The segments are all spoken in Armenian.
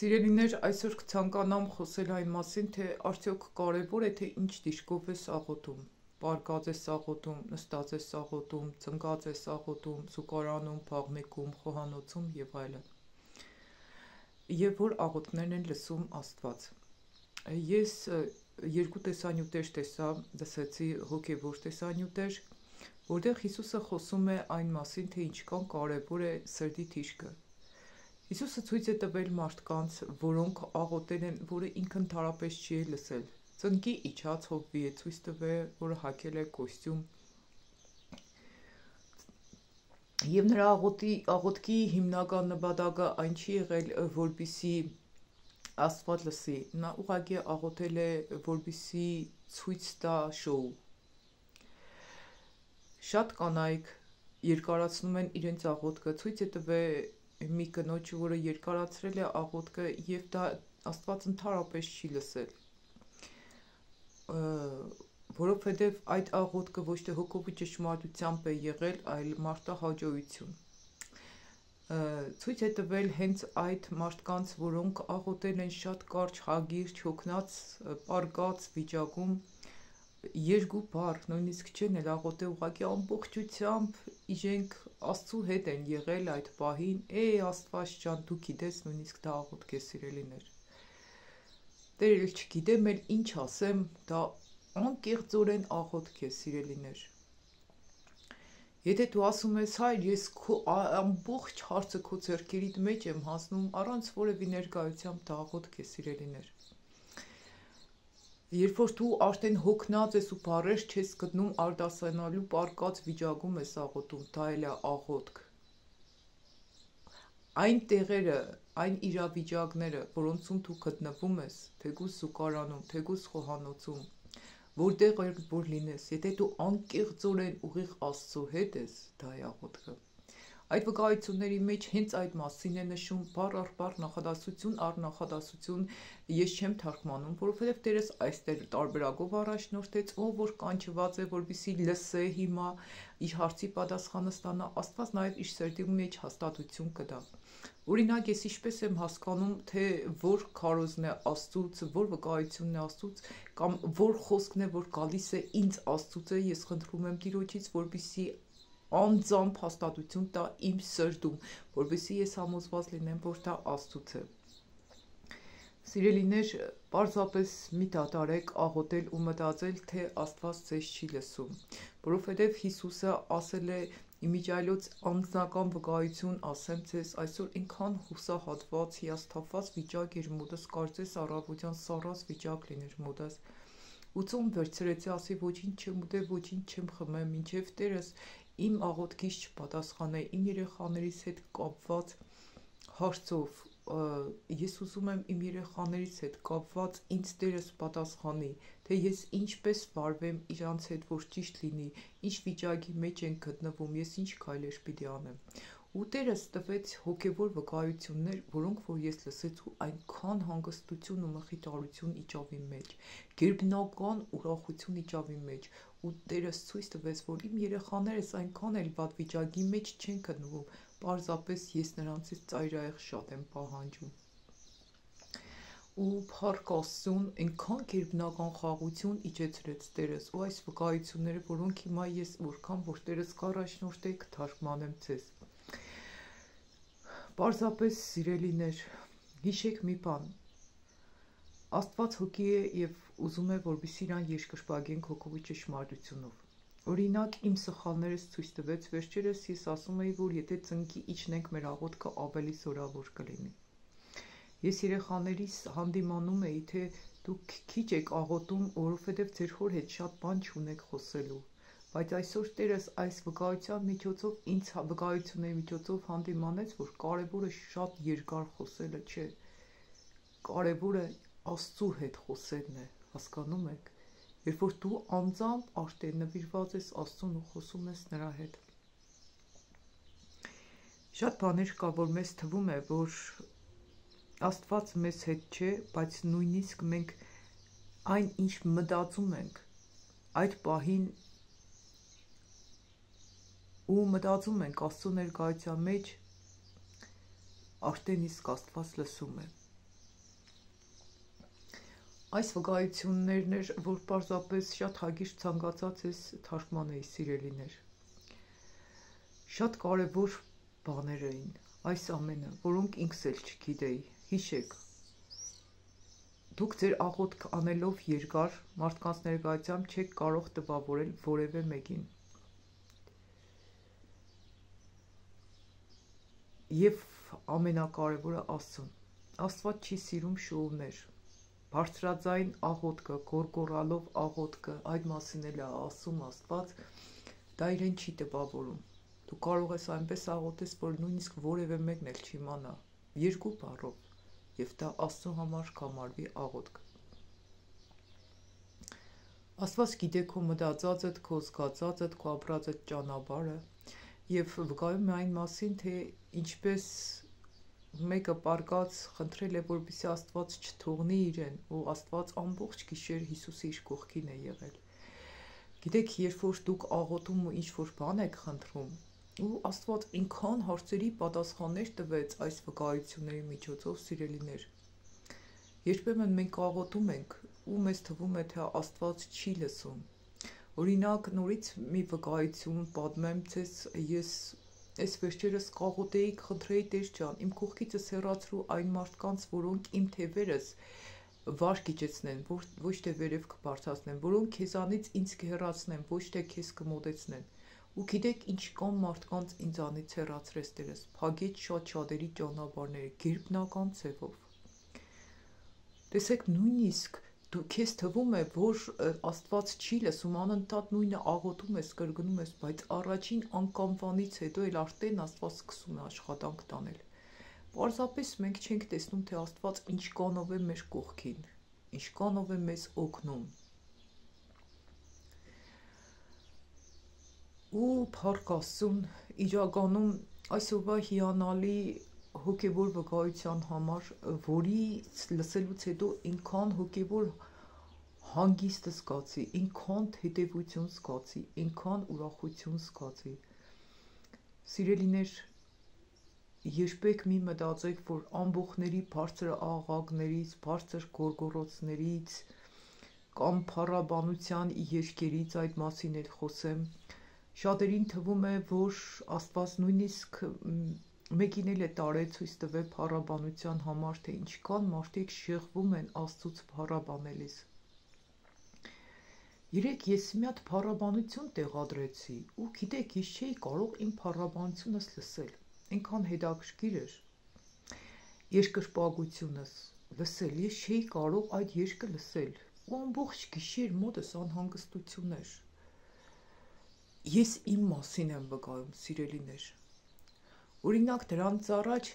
Սիրելիներ, այսօր կցանկանամ խոսել այն մասին, թե արդյոք կարևոր է, թե ինչ դիրքով ես աղոթում, պարկած ես աղոթում, նստած ես աղոթում, ծնկած ես աղոթում, զուգարանում, փաղնիկում, խոհանոցում եւ այլն։ Եվ որ աղոթքներն են լսում Աստված։ Ես երկու տեսանյութեր տեսա, լսեցի հոգևոր տեսանյութեր, որտեղ Հիսուսը խոսում է այն մասին, թե ինչքան կարևոր է սրտի դիրքը։ Հիսուսը ցույց է տվել մարդկանց, որոնք աղոթել են, որը ինքը ընդհանրապես չի լսել։ Ծնկի իջած հովվի է ցույց տվել, որը հագել է կոստյում։ Եվ նրա աղոթքի հիմնական նպատակը այն չի եղել, որպեսզի Աստված լսի։ Նա ուղղակի աղոթել է, որպեսզի ցույց տա շոու։ Շատ կանայք երկարացնում են իրենց աղոթքը, ցույց է տվել մի կնոջ, որը երկարացրել է աղոթքը եւ դա Աստված ընդհանրապես չի լսել, որովհետեւ այդ աղոթքը ոչ թե հոգովի ճշմարտությամբ է եղել, այլ մարտահաջողություն։ Ցույց է տվել հենց այդ մարդկանց, որոնք աղոթել են շատ կարճ, հագիրճ, հոգնած, պարկած վիճակում, երկու բառ, նույնիսկ չեն էլ աղոթել, ուղղակի ամբողջությամբ իրենք Աստծու հետ են եղել այդ պահին, Աստված ջան, դու գիտես, նույնիսկ դա աղոթք է, սիրելիներ։ Տեր էլ չգիտեմ էլ ինչ ասեմ, դա անկեղծորեն աղոթք է, սիրելիներ։ Եթե դու ասում ես, հայր, ես քո ամբողջ հարցը քո ձեռքերիդ մեջ եմ հասնում, առանց որևէ ներկայությամբ, դա աղոթք է, սիրելիներ։ Երբ որ դու արդեն հոգնած ես ու բառեր չես գտնում արտասանալու պարկած վիճակում ես աղոթում, դա էլ է աղոթք։ Այն տեղերը, այն իրավիճակները, որոնցում դու գտնվում ես, թեկուզ զուգարանում, թեկուզ խոհանոցում, որտեղ որ լինես, եթե դու անկեղծորեն ուղիղ Աստծո հետ ես, դա է աղոթքը։ Այդ վկայությունների մեջ հենց այդ մասին է նշում, բառ առ բառ, նախադասություն առ նախադասություն ես չեմ թարգմանում, որովհետև Տերս այստեղ տարբերակով առաջնորդեց, ով որ կանչված է, որպեսզի լսե հիմա իր հարցի պատասխանը ստանա, Աստված նաև իր սրտի մեջ հաստատություն կտա։ Օրինակ, ես ինչպես եմ հասկանում, թե որ քարոզն է Աստծուց, որ վկայությունն է Աստծուց, կամ որ խոսքն է, որ գալիս է ինձ Աստծուց է, ես խնդրում եմ Տիրոջից, որպեսզի անձամբ հաստատություն տա իմ սրտում, որպեսզի ես համոզված լինեմ, որ դա Աստծուց է։ Սիրելիներ, պարզապես մի դադարեք աղոթել ու մտածել, թե Աստված ձեզ չի լսում, որովհետև Հիսուսը ասել է իմիջիայլոց անձնական վկայություն ասեմ ձեզ, այսօր ինքան հուսահատված, հիասթափված վիճակ էր մոտս, կարծես առավոտյան սառած վիճակ լիներ մոտս։ Ու ծոմ վերցրեցի, ասի ոչինչ չեմ ուտել, ոչինչ չեմ խմել, մինչև Տերս իմ աղոթքից չպատասխանե, իմ երեխաներից հետ կապված հարցով, ես ուզում եմ իմ երեխաներից հետ կապված ինձ Տերս պատասխանի, թե ես ինչպես վարվեմ իրանց հետ, որ ճիշտ լինի, ինչ վիճակի մեջ են գտնվում, ես ինչ քայլեր պիտի անեմ։ Ու Տերս տվեց հոգևոր վկայություններ, որոնք որ ես լսեցի, այնքան հանգստություն ու մխիթարություն իջավ իմ մեջ, գերբնական ուրախություն իջավ իմ մեջ, ու Տերս ցույց տվեց, որ իմ երեխաներս այնքան էլ վատ վիճակի մեջ չեն գտնվում, պարզապես ես նրանցից ծայրահեղ շատ եմ պահանջում։ Ու փառք Աստծուն, այնքան գերբնական խաղաղություն իջեցրեց Տերս, ու այս վկայությունները, որոնք հիմա ես որքան որ Տերս կառաջնորդե կթարգմանեմ ձեզ։ Պարզապես սիրելիներ, հիշեք մի բան, Աստված հոգի է և ուզում է, որպեսզի իրան երկրպագենք հոգովի ճշմարտությունով։ Օրինակ, իմ սխալներս ցույց տվեց, վերջերս ես ասում էի, որ եթե ծնկի իջնենք, մեր աղոթքը ավելի զորավոր կլինի։ Ես երեխաներիս հանդիմանում էի, թե դուք քիչ եք աղոթում, որովհետև ձեր հոր հետ շատ բան չունեք խոսելու։ Բայց այսօր Տերս այս վկայության միջոցով, ինձ վկայությունների միջոցով հանդիմանեց, որ կարևորը շատ երկար խոսելը չէ, կարևորը Աստծու հետ խոսելն է, հասկանում եք, երբ որ դու անձամբ արդեն նվիրված ես Աստծուն ու խոսում ես նրա հետ։ Շատ բաներ կա, որ մեզ թվում է, որ Աստված մեզ հետ չէ, բայց նույնիսկ մենք այն ինչ մտածում ենք, այդ պահին ու մտածում ենք Աստծո ներկայության մեջ, արդեն իսկ Աստված լսում է։ Այս վկայություններն էր, որ պարզապես շատ հագիշտ ցանկացած ես թարգման էի, սիրելիներ։ Շատ կարևոր բաներ էին այս ամենը, որոնք ինքս էլ չգիտեի։ Հիշեք, դուք ձեր աղոթք անելով երկար մարդկանց ներկայությամբ չեք կարող տպավորել որևէ մեկին։ Եվ ամենակարևորը Աստծուն։ Աստված չի սիրում շոուներ։ Բարձրաձայն աղոթքը, գոռգոռալով աղոթքը, այդ մասին էլ է ասում Աստված, դա իրեն չի տպավորում։ Դու կարող ես այնպես աղոթես, որ նույնիսկ որևէ մեկն էլ չիմանա, երկու բառով, եւ դա Աստծո համար կամարվի աղոթք։ Աստված գիտե քո մտածածդ, քո զգացածդ, քո ապրածդ ճանապարհը եւ վկայում է այն մասին, թե ինչպես մեկը պարկած խնդրել է, որպեսզի Աստված չթողնի իրեն, ու Աստված ամբողջ գիշեր Հիսուսի իր կողքին է եղել։ Գիտեք, երբ որ դուք աղոթում ու ինչ-որ բան եք խնդրում, ու Աստված ինքան հարցերի պատասխաններ տվեց այս վկայությունների միջոցով, սիրելիներ։ Երբեմն մենք աղոթում ենք, ու մեզ թվում է, թե Աստված չի լսում։ Օրինակ, նորից մի վկայություն պատմեմ ձեզ, ես այս վերջերս կաղոթեի, խնդրեի Տեր ջան, իմ կողքիցս հեռացրու այն մարդկանց, որոնք իմ թևերս վար կիջեցնեն, ոչ թե վերև կբարձրացնեն, որոնք քեզանից ինձ կհեռացնեն, ոչ թե քեզ կմոտեցնեն։ Ու գիտեք ինչ կան մարդկանց ինձանից հեռացրեց Տերս, փակեց շատ շատերի ճանապարհները, գերբնական ձևով։ Տեսեք, նույնիսկ քեզ թվում է, որ Աստված չի լսում, անընդհատ նույնը աղոթում ես, կրկնում ես, բայց առաջին անգամվանից հետո էլ արդեն Աստված սկսում է աշխատանք տանել։ Պարզապես մենք չենք տեսնում, թե Աստված ինչքանով է մեր կողքին, ինչքանով է մեզ օգնում։ Ու փառք Աստծուն, իրականում այսօրվա հիանալի հոգևոր վկայության համար, որի լսելուց հետո ինքան հոգևոր հանգիստ զգացի, ինքան հետևություն զգացի, ինքան ուրախություն զգացի։ Սիրելիներ, երբեք մի մտածեք, որ ամբոխների բարձր աղաղակներից, բարձր գոռգոռոցներից կամ փառաբանության երգերից այդ մասին էլ խոսեմ, շատերին թվում է, որ Աստված նույնիսկ մեկին էլ է տարել ցույց տվել փառաբանության համար, թե ինչքան մարդիկ շեղվում են Աստծուց փառաբանելիս։ Երեկ ես մի հատ փառաբանություն տեղադրեցի, ու գիտեք, ես չէի կարող իմ փառաբանությունս լսել, այնքան հետաքրքիր էր երկրպագությունս լսել, ես չէի կարող այդ երգը լսել, ու ամբողջ գիշեր մոտս անհանգստություն էր։ Ես իմ մասին եմ վկայում, սիրելիներ։ Օրինակ, դրանից առաջ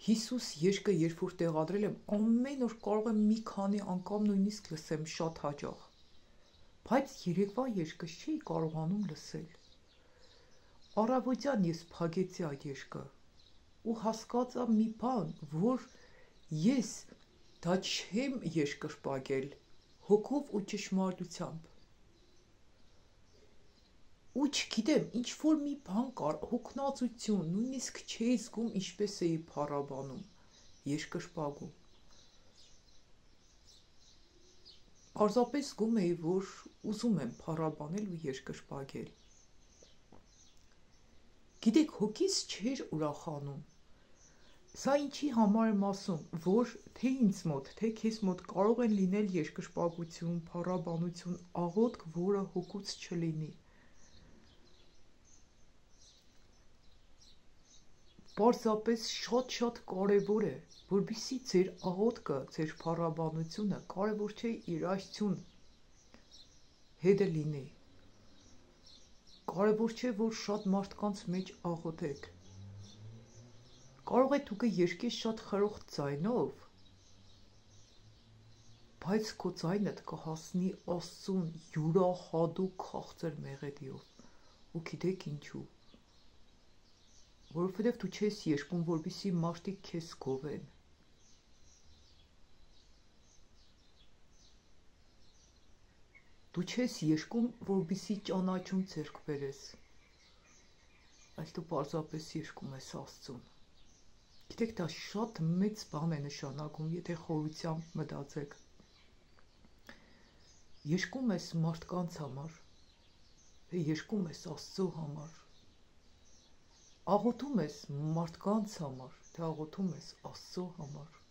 Հիսուս երգը, երբ որ տեղադրել եմ, ամեն օր կարող եմ մի քանի անգամ նույնիսկ լսեմ շատ հաճախ, բայց երեկվա երգը չէի կարողանում լսել։ Առավոտյան ես փակեցի այդ երգը ու հասկացա մի բան, որ ես դա չեմ երկրպագել հոգով ու ճշմարտությամբ։ Ու չգիտեմ, ինչ-որ մի բան կար, հոգնածություն, նույնիսկ չէի զգում ինչպես էի փառաբանում, երկրպագում։ Պարզապես զգում էի, որ ուզում եմ փառաբանել ու երկրպագել։ Գիտեք, հոգիս չէր ուրախանում։ Սա ինչի համար եմ ասում, որ թե ինձ մոտ, թե քեզ մոտ կարող են լինել երկրպագություն, փառաբանություն, աղոթք, որը հոգուց չլինի։ Պարզապես շատ կարևոր է, որպեսզի ձեր աղոթքը, ձեր փառաբանությունը կարևոր չէ իր այսություն հետը լինի։ Կարևոր չէ, որ շատ մարդկանց մեջ աղոթեք։ Կարող է դուք երգես շատ խրոխտ ձայնով, բայց քո ձայնդ կհասնի Աստծուն յուրահատուկ քաղցր մեղեդիով։ Ու գիտեք ինչու։ Որովհետև դու չես երգում, որպեսզի մարդիկ քեզ գովեն։ Դու չես երգում, որպեսզի ճանաչում ձեռք բերես, այլ դու պարզապես երգում ես Աստծուն։ Գիտեք, դա շատ մեծ բան է նշանակում, եթե խորությամբ մտածեք։ Երգում ես մարդկանց համար, թե երգում ես Աստծո համար, աղոթում ես մարդկանց համար, թե աղոթում ես Աստծո համար։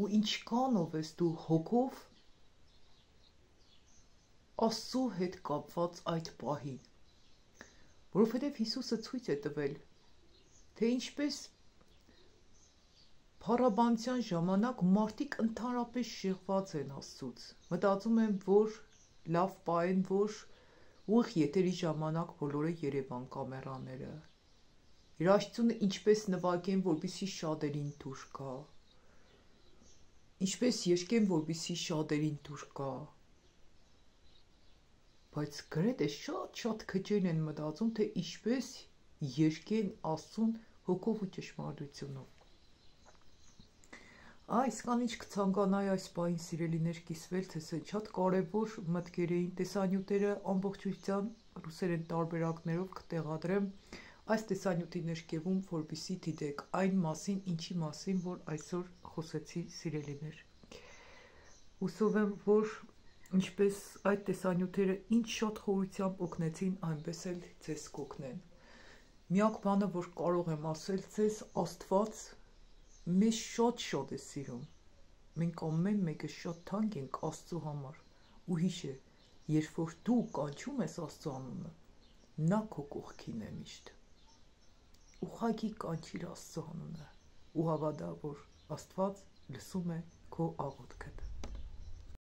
Ու ինչքանով ես դու հոգով Աստծո հետ կապված այդ պահին, որովհետև Հիսուսը ցույց է տվել, թե ինչպես փառաբանության ժամանակ մարդիկ ընդհանրապես շեղված են Աստծուց, մտածում են, որ լավ պահեն, որ ուղիղ եթերի ժամանակ բոլորը երևան կամերաները, երաժշտությունը ինչպես նվագեն, որպեսզի շատերին դուր գա, ինչպես երգեն, որպեսզի շատերին դուր գա, բայց գրեթե շատ քչերն են մտածում, թե ինչպես երգեն Աստծուն հոգով ու ճշմարտությունով։ Այս կան ինչ կցանկանայի այս պահին սիրելիներ կիսվել, թե շատ կարևոր մտքեր էին, տեսանյութերը ամբողջությամբ ռուսերեն տարբերակներով կտեղադրեմ այս տեսանյութի ներքևում, որպեսզի դիտեք այն մասին, ինչի մասին, որ այսօր խոսեցի սիրելիներ։ Հուսով եմ, որ ինչպես այդ տեսանյութերը ինչ շատ խորությամբ օգնեցին, այնպես էլ ձեզ կօգնեն։ Միակ բանը, որ կարող եմ ասել ձեզ, Աստված մեզ շատ է սիրում, մենք ամեն մեկը շատ թանկ ենք Աստծո համար, ու հիշե, երբ որ դու կանչում ես Աստծո անունը, նա քո կողքին է միշտ, ուղղակի կանչիր Աստծո անունը ու հավատա, որ Աստված լսում է քո աղոթքդ։